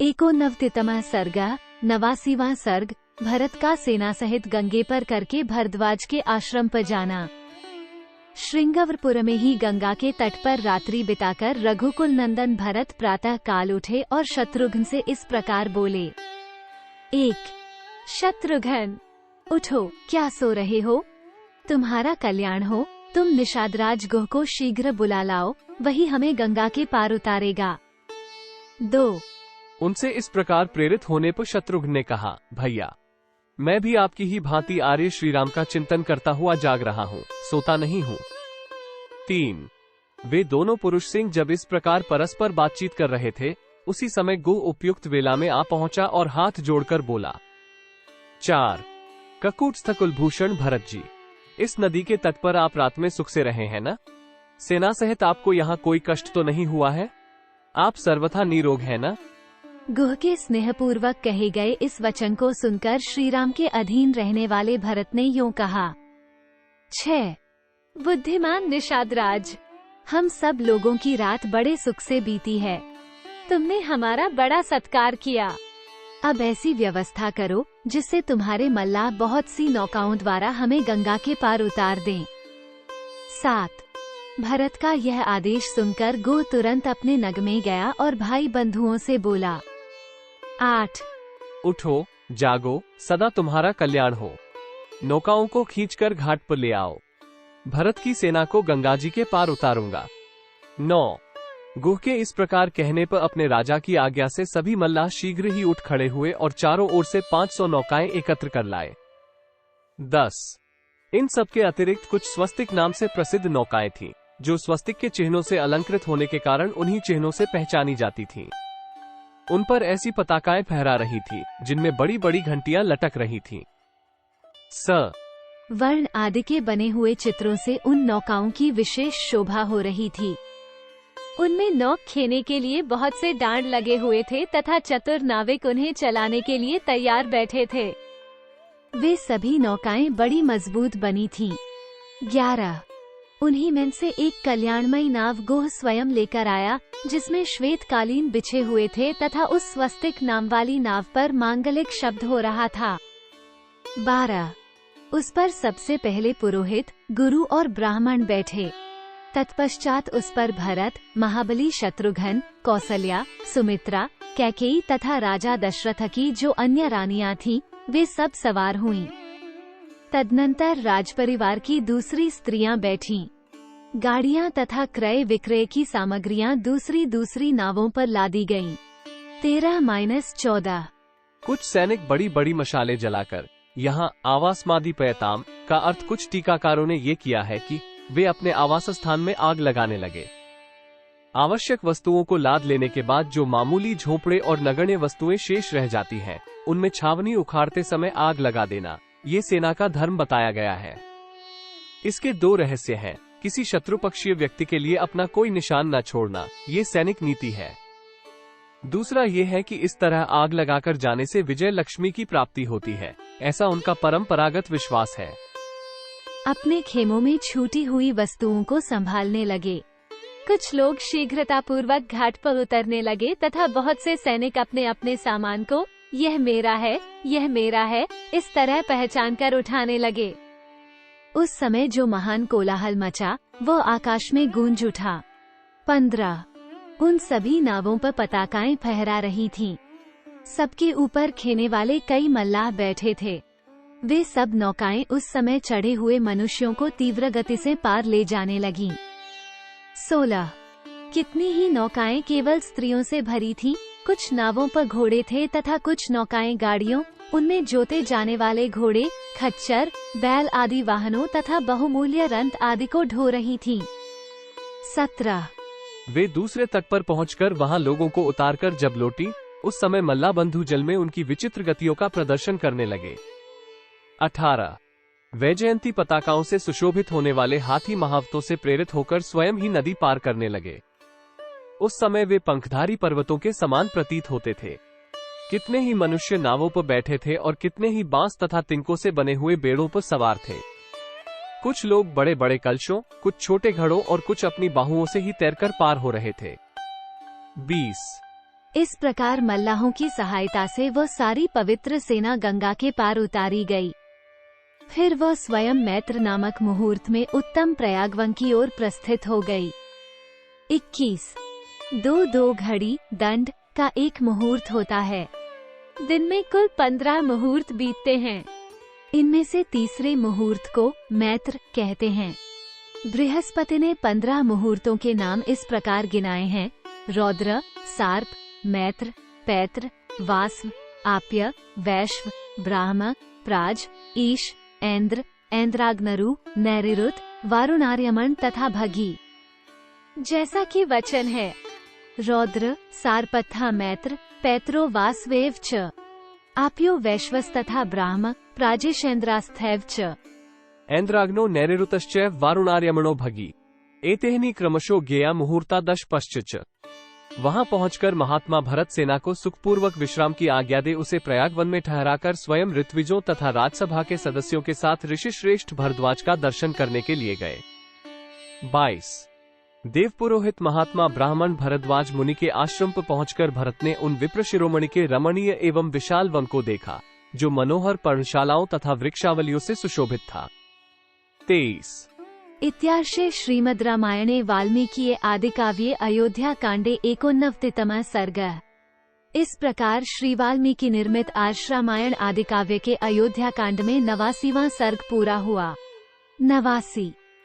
एकोनवतितमः सर्गः 89वां सर्ग। भरत का सेना सहित गंगे पर करके भरद्वाज के आश्रम पर जाना। श्रृंगवरपुर में ही गंगा के तट पर रात्रि बिताकर रघुकुल नंदन भरत प्रातः काल उठे और शत्रुघ्न से इस प्रकार बोले। 1 शत्रुघ्न, उठो, क्या सो रहे हो? तुम्हारा कल्याण हो। तुम निषादराज गुह को शीघ्र बुला लाओ, वही हमें गंगा के पार उतारेगा। 2 उनसे इस प्रकार प्रेरित होने पर शत्रुघ्न ने कहा, भैया, मैं भी आपकी ही भांति आर्य श्रीराम का चिंतन करता हुआ जाग रहा हूँ, सोता नहीं हूँ। 3 वे दोनों पुरुष सिंह जब इस प्रकार परस्पर बातचीत कर रहे थे, उसी समय गुह उपयुक्त वेला में आ पहुंचा और हाथ जोड़कर बोला। 4 ककूटस्थ कुलभूषण भरत जी, इस नदी के तट पर आप रात में सुख से रहे हैं ना? सेना सहित आपको यहाँ कोई कष्ट तो नहीं हुआ है? आप सर्वथा निरोग है ना? गुह के स्नेहपूर्वक कहे गए इस वचन को सुनकर श्रीराम के अधीन रहने वाले भरत ने यूं कहा। 6 बुद्धिमान निषादराज, हम सब लोगों की रात बड़े सुख से बीती है। तुमने हमारा बड़ा सत्कार किया। अब ऐसी व्यवस्था करो जिससे तुम्हारे मल्लाह बहुत सी नौकाओं द्वारा हमें गंगा के पार उतार दें। 7 भरत का यह आदेश सुनकर गुह तुरंत अपने नग में गया और भाई बंधुओं से बोला। 8 उठो, जागो, सदा तुम्हारा कल्याण हो। नौकाओं को खींचकर घाट पर ले आओ। भरत की सेना को गंगा जी के पार उतारूंगा। 9 गुह के इस प्रकार कहने पर अपने राजा की आज्ञा से सभी मल्लाह शीघ्र ही उठ खड़े हुए और चारों ओर से 500 नौकाएं एकत्र कर लाए। 10 इन सब के अतिरिक्त कुछ स्वस्तिक नाम से प्रसिद्ध नौकाएं थीं, जो स्वस्तिक के चिन्हों से अलंकृत होने के कारण उन्हीं चिन्हों से पहचानी जाती थीं। उन पर ऐसी पताकाएं फहरा रही थी जिनमें बड़ी बड़ी घंटियां लटक रही थीं। स वर्ण आदि के बने हुए चित्रों से उन नौकाओं की विशेष शोभा हो रही थी। उनमें नौक खेने के लिए बहुत से डांड लगे हुए थे तथा चतुर नाविक उन्हें चलाने के लिए तैयार बैठे थे। वे सभी नौकाएं बड़ी मजबूत बनी थीं। 11 उन्हीं में से एक कल्याणमयी नाव गुह स्वयं लेकर आया, जिसमें श्वेत कालीन बिछे हुए थे तथा उस स्वस्तिक नाम वाली नाव पर मांगलिक शब्द हो रहा था। 12 उस पर सबसे पहले पुरोहित, गुरु और ब्राह्मण बैठे। तत्पश्चात उस पर भरत, महाबली शत्रुघ्न, कौसल्या, सुमित्रा, कैकेयी तथा राजा दशरथ की जो अन्य रानियां थीं, वे सब सवार हुईं। तदनंतर राजपरिवार की दूसरी स्त्रियां बैठीं। गाड़ियां तथा क्रय विक्रय की सामग्रियां दूसरी नावों पर लादी गईं। 13-14 कुछ सैनिक बड़ी बड़ी मशालें जलाकर यहाँ आवासमादि पयताम का अर्थ कुछ टीकाकारों ने ये किया है कि वे अपने आवास स्थान में आग लगाने लगे। आवश्यक वस्तुओं को लाद लेने के बाद जो मामूली झोंपड़े और नगण्य वस्तुएं शेष रह जाती हैं, उनमें छावनी उखाड़ते समय आग लगा देना, ये सेना का धर्म बताया गया है। इसके 2 रहस्य हैं। किसी शत्रुपक्षीय व्यक्ति के लिए अपना कोई निशान न छोड़ना, ये सैनिक नीति है। दूसरा ये है कि इस तरह आग लगाकर जाने से विजय लक्ष्मी की प्राप्ति होती है, ऐसा उनका परंपरागत विश्वास है। अपने खेमों में छूटी हुई वस्तुओं को संभालने लगे। कुछ लोग शीघ्रतापूर्वक घाट पर उतरने लगे तथा बहुत से सैनिक अपने अपने सामान को यह मेरा है, यह मेरा है, इस तरह पहचान कर उठाने लगे। उस समय जो महान कोलाहल मचा, वो आकाश में गूंज उठा। 15 उन सभी नावों पर पताकाएं फहरा रही थीं। सबके ऊपर खेने वाले कई मल्लाह बैठे थे। वे सब नौकाएं उस समय चढ़े हुए मनुष्यों को तीव्र गति से पार ले जाने लगीं। 16 कितनी ही नौकाएं केवल स्त्रियों से भरी थीं। कुछ नावों पर घोड़े थे तथा कुछ नौकाएं गाड़ियों, उनमें जोते जाने वाले घोड़े, खच्चर, बैल आदि वाहनों तथा बहुमूल्य रंत आदि को ढो रही थीं। 17 वे दूसरे तट पर पहुंचकर वहां लोगों को उतारकर जब लौटी, उस समय मल्ला बंधु जल में उनकी विचित्र गतियों का प्रदर्शन करने लगे। 18 वैजयंती पताकाओं से सुशोभित होने वाले हाथी महावतों से प्रेरित होकर स्वयं ही नदी पार करने लगे। उस समय वे पंखधारी पर्वतों के समान प्रतीत होते थे। कितने ही मनुष्य नावों पर बैठे थे और कितने ही बांस तथा तिनकों से बने हुए बेड़ों पर सवार थे। कुछ लोग बड़े बड़े कलशों, कुछ छोटे घड़ों और कुछ अपनी बाहुओं से ही तैरकर पार हो रहे थे। 20 इस प्रकार मल्लाहों की सहायता से वह सारी पवित्र सेना गंगा के पार उतारी गई। फिर वह स्वयं मैत्र नामक मुहूर्त में उत्तम प्रयागवन की ओर प्रस्थित हो गई। 21 2-2 घड़ी दंड का एक मुहूर्त होता है। दिन में कुल 15 मुहूर्त बीतते हैं। इनमें से तीसरे मुहूर्त को मैत्र कहते हैं। बृहस्पति ने 15 मुहूर्तों के नाम इस प्रकार गिनाए हैं: रौद्र, सार्प, मैत्र, पैत्र, वास्व, आप्य, वैश्व, ब्राह्म, प्राज, ईश, ऐन्द्र, ऐन्द्राग्नरु, नैऋऋत, वारुणार्यमण तथा भगी। जैसा कि वचन है, रौद्र, सार्पथा मैत्र, पैत्रो वास्वेव च, आप्यो वैश्वस तथा ब्राह्म, प्राजेशेन्द्रास्थैव च, ऐन्द्राग्नो नैऋऋतश्चैव वारुणार्यमणो भगी। एतेहनि क्रमशो ज्ञेया मुहूर्ता दश पश्च। वहां पहुंचकर महात्मा भरत सेना को सुखपूर्वक विश्राम की आज्ञा दे उसे प्रयागवन में ठहराकर स्वयं ऋत्विजों तथा राजसभा के सदस्यों के साथ ऋषि श्रेष्ठ भरद्वाज का दर्शन करने के लिए गए। 22 देवपुरोहित महात्मा ब्राह्मण भरद्वाज मुनि के आश्रम पर पहुंचकर भरत ने उन विप्र शिरोमणि के रमणीय एवं विशाल वन को देखा, जो मनोहर पर्णशालाओं तथा वृक्षावलियों से सुशोभित था। 23 इत्यार्षे श्रीमद् रामायणे वाल्मीकि आदिकाव्ये अयोध्या कांडे 89तमः सर्गः। इस प्रकार श्री वाल्मीकि निर्मित आर्ष रामायण आदिकाव्य के अयोध्या कांड में 89वां सर्ग पूरा हुआ। 89